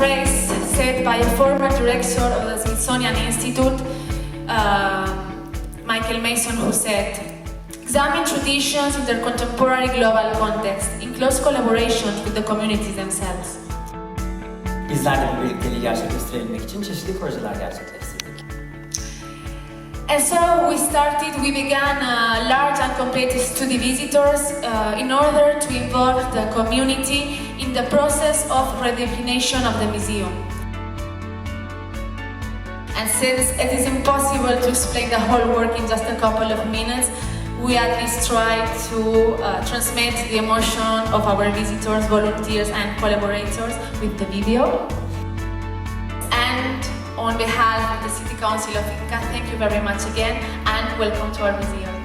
phrase said by a former director of the Smithsonian Institute, Michael Mason, who said, "Examine traditions in their contemporary global context, in close collaboration with the communities themselves." Bizler de bu birlikteliği gerçekleştirebilmek için çeşitli projeler gerçekleştirdik. And so we began a large and complete study visitors in order to involve the community in the process of redefinition of the museum. And since it is impossible to explain the whole work in just a couple of minutes, we at least try to transmit the emotion of our visitors, volunteers and collaborators with the video. And on behalf of the City Council of Inca, thank you very much again and welcome to our museum.